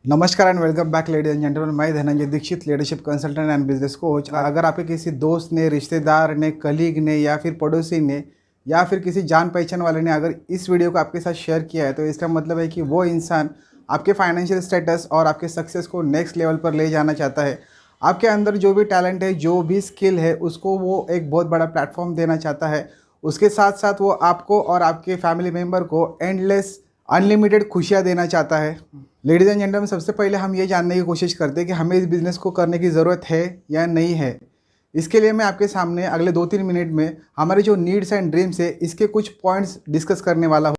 नमस्कार and welcome back ladies and gentleman. मैं Dhananjay Dixit, leadership consultant and business coach. अगर आपके किसी दोस्त ने, रिश्तेदार ने, कलीग ने या फिर पड़ोसी ने या फिर किसी जान पहचान वाले ने अगर इस वीडियो को आपके साथ शेयर किया है तो इसका मतलब है कि वो इंसान आपके फाइनेंशियल स्टेटस और आपके सक्सेस को नेक्स्ट लेवल पर ले जाना चाहता है। आपके अंदर जो भी टैलेंट है, जो भी स्किल है, उसको वो एक बहुत बड़ा प्लेटफॉर्म देना चाहता है। उसके साथ साथ वो आपको और आपके फैमिली मेम्बर को एंडलेस अनलिमिटेड खुशियाँ देना चाहता है। लेडीज़ एंड जेंटलमैन, सबसे पहले हम ये जानने की कोशिश करते हैं कि हमें इस बिज़नेस को करने की ज़रूरत है या नहीं है। इसके लिए मैं आपके सामने अगले 2-3 मिनट में हमारे जो नीड्स एंड ड्रीम्स है इसके कुछ पॉइंट्स डिस्कस करने वाला हूँ।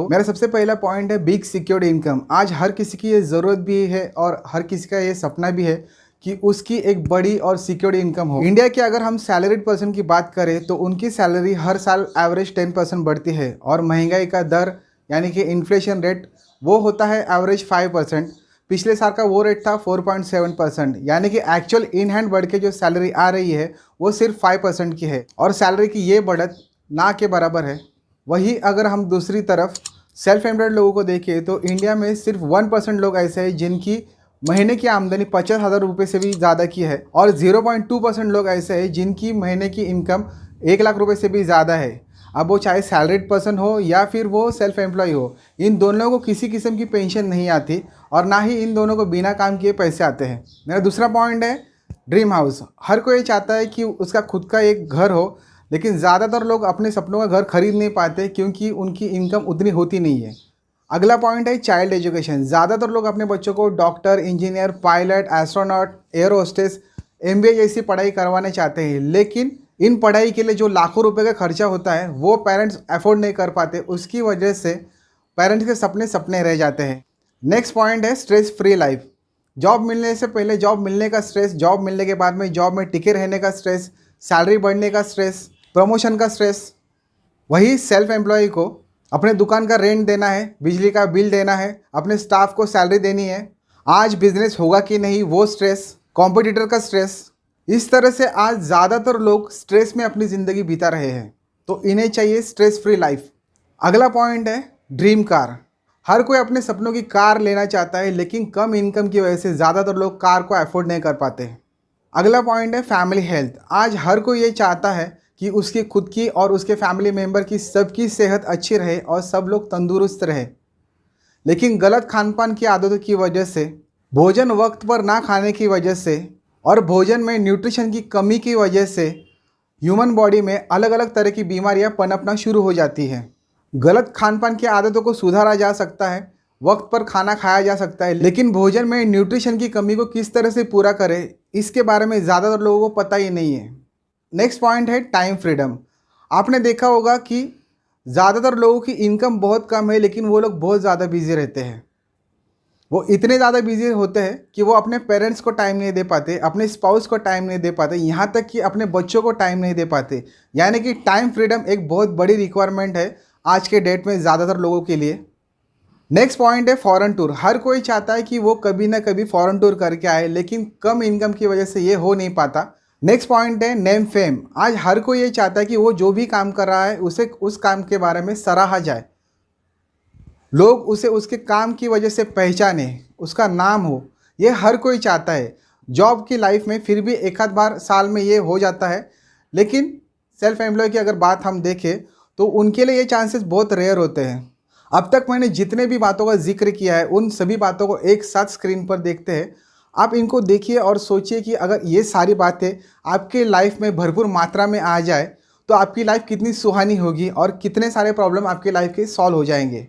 मेरा सबसे पहला पॉइंट है बिग सिक्योर्ड इनकम। आज हर किसी की ये ज़रूरत भी है और हर किसी का ये सपना भी है कि उसकी एक बड़ी और सिक्योर्ड इनकम हो। इंडिया के अगर हम सैलरीड पर्सन की बात करें तो उनकी सैलरी हर साल एवरेज 10% बढ़ती है और महंगाई का दर यानी कि इन्फ्लेशन रेट वो होता है एवरेज 5%। पिछले साल का वो रेट था 4.7%, यानी कि एक्चुअल इन हैंड बढ़ के जो सैलरी आ रही है वो सिर्फ 5% की है और सैलरी की ये बढ़त ना के बराबर है। वही अगर हम दूसरी तरफ सेल्फ एम्प्लॉयड लोगों को देखें तो इंडिया में सिर्फ 1% लोग ऐसे हैं जिनकी महीने की आमदनी 50,000 रुपये से भी ज़्यादा की है और 0.2% लोग ऐसे हैं जिनकी महीने की इनकम 1 लाख रुपये से भी ज़्यादा है। अब वो चाहे सैलरीड पर्सन हो या फिर वो सेल्फ एम्प्लॉय हो, इन दोनों को किसी किस्म की पेंशन नहीं आती और ना ही इन दोनों को बिना काम किए पैसे आते हैं। मेरा दूसरा पॉइंट है ड्रीम हाउस। हर कोई चाहता है कि उसका खुद का एक घर हो, लेकिन ज़्यादातर लोग अपने सपनों का घर खरीद नहीं पाते क्योंकि उनकी इनकम उतनी होती नहीं है। अगला पॉइंट है चाइल्ड एजुकेशन। ज़्यादातर लोग अपने बच्चों को doctor, engineer, pilot, astronaut, air hostess, MBA जैसी पढ़ाई करवाने चाहते हैं, लेकिन इन पढ़ाई के लिए जो लाखों रुपए का खर्चा होता है वो पेरेंट्स अफोर्ड नहीं कर पाते। उसकी वजह से पेरेंट्स के सपने सपने रह जाते हैं। नेक्स्ट पॉइंट है स्ट्रेस फ्री लाइफ। जॉब मिलने से पहले जॉब मिलने का स्ट्रेस, जॉब मिलने के बाद में जॉब में टिके रहने का स्ट्रेस, सैलरी बढ़ने का स्ट्रेस, प्रमोशन का स्ट्रेस। वही सेल्फ एम्प्लॉय को अपने दुकान का रेंट देना है, बिजली का बिल देना है, अपने स्टाफ को सैलरी देनी है, आज बिजनेस होगा कि नहीं वो स्ट्रेस, कॉम्पिटिटर का स्ट्रेस। इस तरह से आज ज़्यादातर लोग स्ट्रेस में अपनी ज़िंदगी बिता रहे हैं, तो इन्हें चाहिए स्ट्रेस फ्री लाइफ। अगला पॉइंट है ड्रीम कार। हर कोई अपने सपनों की कार लेना चाहता है, लेकिन कम इनकम की वजह से ज़्यादातर लोग कार को अफोर्ड नहीं कर पाते। अगला पॉइंट है फैमिली हेल्थ। आज हर कोई ये चाहता है कि उसकी खुद की और उसके फैमिली मेम्बर की सबकी सेहत अच्छी रहे और सब लोग तंदुरुस्त रहे, लेकिन गलत खान पान की आदतों की वजह से, भोजन वक्त पर ना खाने की वजह से और भोजन में न्यूट्रिशन की कमी की वजह से ह्यूमन बॉडी में अलग अलग तरह की बीमारियां पनपना शुरू हो जाती हैं। गलत खान पान की आदतों को सुधारा जा सकता है, वक्त पर खाना खाया जा सकता है, लेकिन भोजन में न्यूट्रिशन की कमी को किस तरह से पूरा करें इसके बारे में ज़्यादातर लोगों को पता ही नहीं है। नेक्स्ट पॉइंट है टाइम फ्रीडम। आपने देखा होगा कि ज़्यादातर लोगों की इनकम बहुत कम है, लेकिन वो लोग बहुत ज़्यादा बिजी रहते हैं। वो इतने ज़्यादा बिजी होते हैं कि वो अपने पेरेंट्स को टाइम नहीं दे पाते, अपने स्पाउस को टाइम नहीं दे पाते, यहाँ तक कि अपने बच्चों को टाइम नहीं दे पाते। यानी कि टाइम फ्रीडम एक बहुत बड़ी रिक्वायरमेंट है आज के डेट में ज़्यादातर लोगों के लिए। नेक्स्ट पॉइंट है फॉरेन टूर। हर कोई चाहता है कि वो कभी ना कभी फॉरेन टूर करके आए, लेकिन कम इनकम की वजह से ये हो नहीं पाता। नेक्स्ट पॉइंट है नेम फेम। आज हर कोई ये चाहता है कि वो जो भी काम कर रहा है उसे उस काम के बारे में सराहा जाए, लोग उसे उसके काम की वजह से पहचाने, उसका नाम हो, ये हर कोई चाहता है। जॉब की लाइफ में फिर भी एक आध बार साल में ये हो जाता है, लेकिन सेल्फ एम्प्लॉय की अगर बात हम देखें तो उनके लिए ये चांसेस बहुत रेयर होते हैं। अब तक मैंने जितने भी बातों का जिक्र किया है उन सभी बातों को एक साथ स्क्रीन पर देखते हैं। आप इनको देखिए और सोचिए कि अगर ये सारी बातें आपके लाइफ में भरपूर मात्रा में आ जाए तो आपकी लाइफ कितनी सुहानी होगी और कितने सारे प्रॉब्लम आपकी लाइफ के सॉल्व हो जाएंगे।